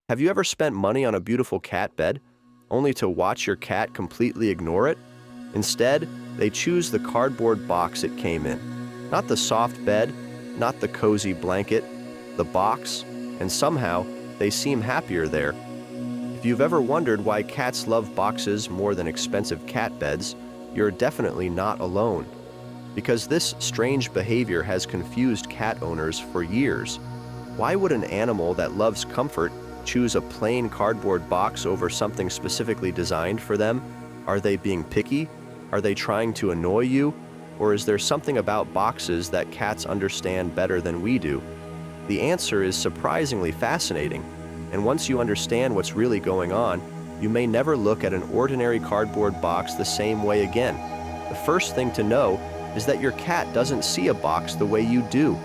Have you ever spent money on a beautiful cat bed, only to watch your cat completely ignore it? Instead, they choose the cardboard box it came in. Not the soft bed, not the cozy blanket, the box, and somehow they seem happier there. If you've ever wondered why cats love boxes more than expensive cat beds, you're definitely not alone. Because this strange behavior has confused cat owners for years. Why would an animal that loves comfort choose a plain cardboard box over something specifically designed for them? Are they being picky? Are they trying to annoy you? Or is there something about boxes that cats understand better than we do? The answer is surprisingly fascinating, and once you understand what's really going on, you may never look at an ordinary cardboard box the same way again. The first thing to know is that your cat doesn't see a box the way you do.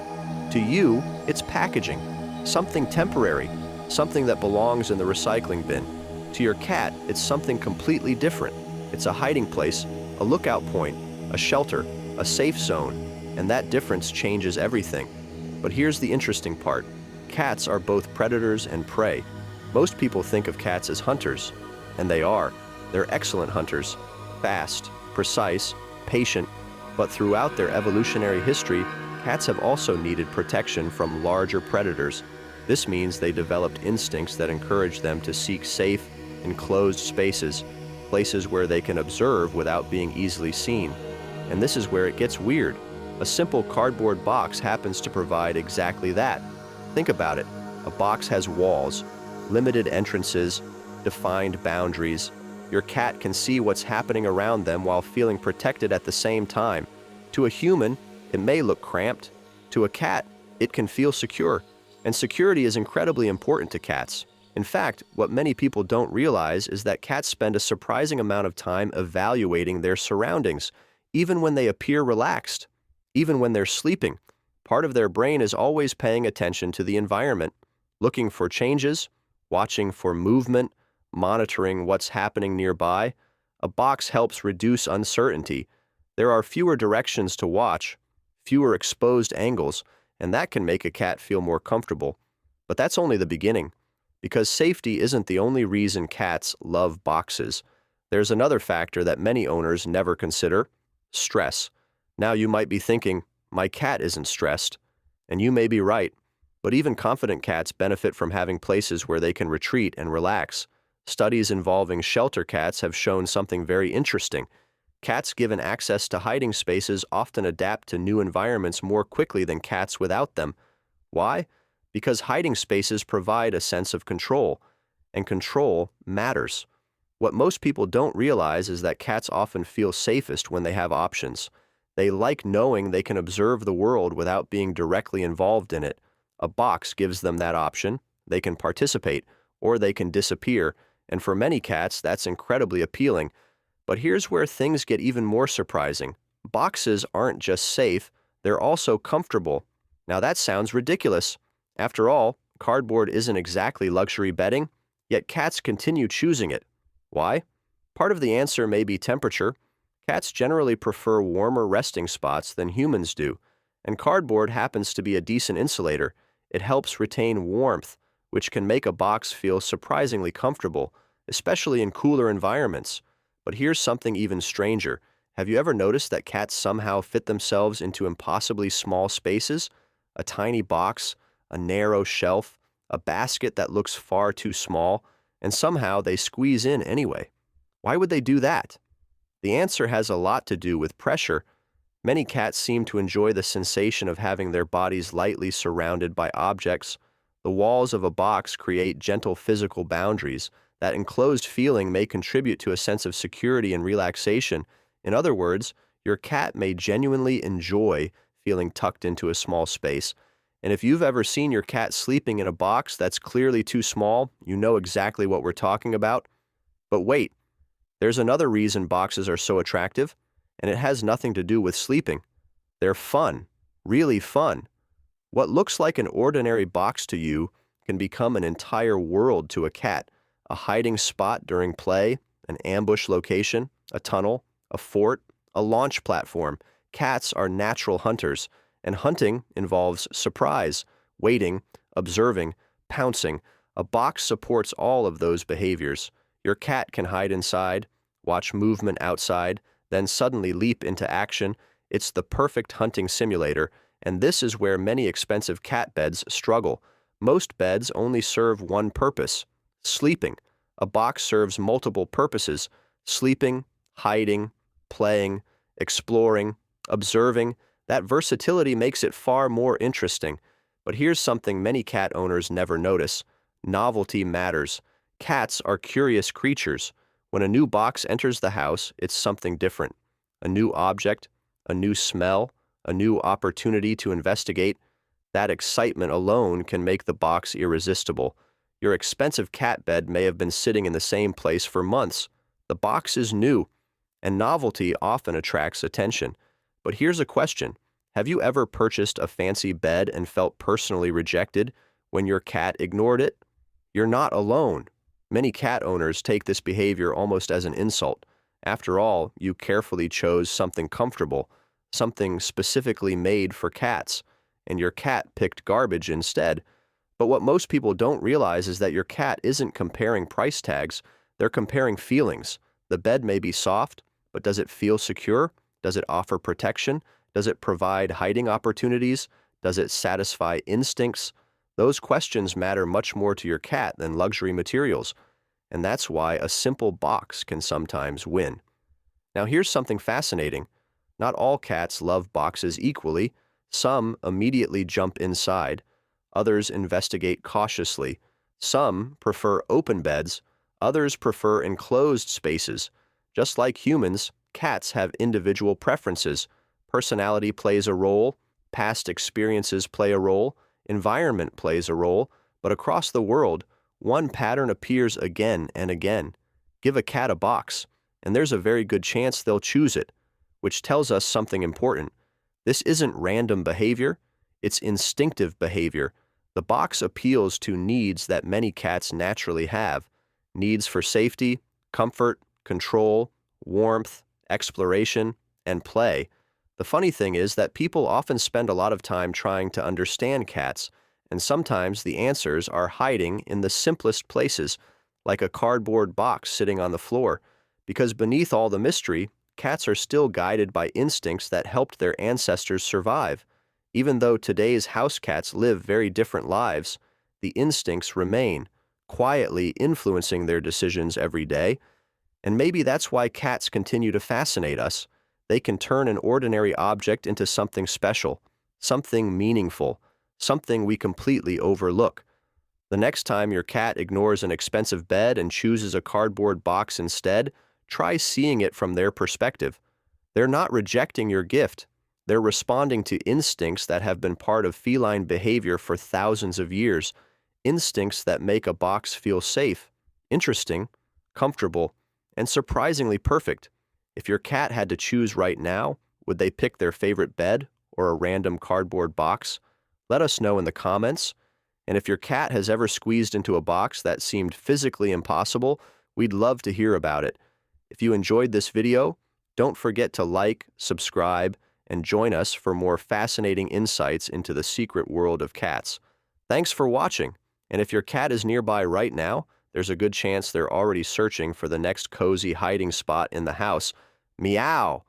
To you, it's packaging, something temporary, something that belongs in the recycling bin. To your cat, it's something completely different. It's a hiding place, a lookout point, a shelter, a safe zone, and that difference changes everything. But here's the interesting part. Cats are both predators and prey. Most people think of cats as hunters, and they are. They're excellent hunters, fast, precise, patient, but throughout their evolutionary history, cats have also needed protection from larger predators. This means they developed instincts that encourage them to seek safe, enclosed spaces, places where they can observe without being easily seen. And this is where it gets weird. A simple cardboard box happens to provide exactly that. Think about it. A box has walls, limited entrances, defined boundaries. Your cat can see what's happening around them while feeling protected at the same time. To a human, it may look cramped. To a cat, it can feel secure. And security is incredibly important to cats. In fact, what many people don't realize is that cats spend a surprising amount of time evaluating their surroundings, even when they appear relaxed, even when they're sleeping. Part of their brain is always paying attention to the environment, looking for changes, watching for movement, monitoring what's happening nearby. A box helps reduce uncertainty. There are fewer directions to watch, fewer exposed angles, and that can make a cat feel more comfortable. But that's only the beginning, because safety isn't the only reason cats love boxes. There's another factor that many owners never consider: stress. Now you might be thinking, my cat isn't stressed. And you may be right, but even confident cats benefit from having places where they can retreat and relax. Studies involving shelter cats have shown something very interesting. Cats given access to hiding spaces often adapt to new environments more quickly than cats without them. Why? Because hiding spaces provide a sense of control, and control matters. What most people don't realize is that cats often feel safest when they have options. They like knowing they can observe the world without being directly involved in it. A box gives them that option. They can participate, or they can disappear, and for many cats, that's incredibly appealing. But here's where things get even more surprising. Boxes aren't just safe, they're also comfortable. Now that sounds ridiculous. After all, cardboard isn't exactly luxury bedding, yet cats continue choosing it. Why? Part of the answer may be temperature. Cats generally prefer warmer resting spots than humans do, and cardboard happens to be a decent insulator. It helps retain warmth, which can make a box feel surprisingly comfortable, especially in cooler environments. But here's something even stranger. Have you ever noticed that cats somehow fit themselves into impossibly small spaces? A tiny box, a narrow shelf, a basket that looks far too small, and somehow they squeeze in anyway. Why would they do that? The answer has a lot to do with pressure. Many cats seem to enjoy the sensation of having their bodies lightly surrounded by objects. The walls of a box create gentle physical boundaries. That enclosed feeling may contribute to a sense of security and relaxation. In other words, your cat may genuinely enjoy feeling tucked into a small space. And if you've ever seen your cat sleeping in a box that's clearly too small, you know exactly what we're talking about. But wait, there's another reason boxes are so attractive, and it has nothing to do with sleeping. They're fun, really fun. What looks like an ordinary box to you can become an entire world to a cat. A hiding spot during play, an ambush location, a tunnel, a fort, a launch platform. Cats are natural hunters, and hunting involves surprise, waiting, observing, pouncing. A box supports all of those behaviors. Your cat can hide inside, watch movement outside, then suddenly leap into action. It's the perfect hunting simulator, and this is where many expensive cat beds struggle. Most beds only serve one purpose: sleeping. A box serves multiple purposes: sleeping, hiding, playing, exploring, observing. That versatility makes it far more interesting. But here's something many cat owners never notice: novelty matters. Cats are curious creatures. When a new box enters the house, it's something different. A new object, a new smell, a new opportunity to investigate. That excitement alone can make the box irresistible. Your expensive cat bed may have been sitting in the same place for months. The box is new, and novelty often attracts attention. But here's a question. Have you ever purchased a fancy bed and felt personally rejected when your cat ignored it? You're not alone. Many cat owners take this behavior almost as an insult. After all, you carefully chose something comfortable, something specifically made for cats, and your cat picked garbage instead. But what most people don't realize is that your cat isn't comparing price tags, they're comparing feelings. The bed may be soft, but does it feel secure? Does it offer protection? Does it provide hiding opportunities? Does it satisfy instincts? Those questions matter much more to your cat than luxury materials, and that's why a simple box can sometimes win. Now here's something fascinating. Not all cats love boxes equally. Some immediately jump inside. Others investigate cautiously. Some prefer open beds. Others prefer enclosed spaces. Just like humans, cats have individual preferences. Personality plays a role. Past experiences play a role. Environment plays a role. But across the world, one pattern appears again and again. Give a cat a box, and there's a very good chance they'll choose it, which tells us something important. This isn't random behavior, it's instinctive behavior. The box appeals to needs that many cats naturally have: needs for safety, comfort, control, warmth, exploration, and play. The funny thing is that people often spend a lot of time trying to understand cats, and sometimes the answers are hiding in the simplest places, like a cardboard box sitting on the floor. Because beneath all the mystery, cats are still guided by instincts that helped their ancestors survive. Even though today's house cats live very different lives, the instincts remain, quietly influencing their decisions every day. And maybe that's why cats continue to fascinate us. They can turn an ordinary object into something special, something meaningful, something we completely overlook. The next time your cat ignores an expensive bed and chooses a cardboard box instead, try seeing it from their perspective. They're not rejecting your gift. They're responding to instincts that have been part of feline behavior for thousands of years, instincts that make a box feel safe, interesting, comfortable, and surprisingly perfect. If your cat had to choose right now, would they pick their favorite bed or a random cardboard box? Let us know in the comments. And if your cat has ever squeezed into a box that seemed physically impossible, we'd love to hear about it. If you enjoyed this video, don't forget to like, subscribe, and join us for more fascinating insights into the secret world of cats. Thanks for watching, and if your cat is nearby right now, there's a good chance they're already searching for the next cozy hiding spot in the house. Meow!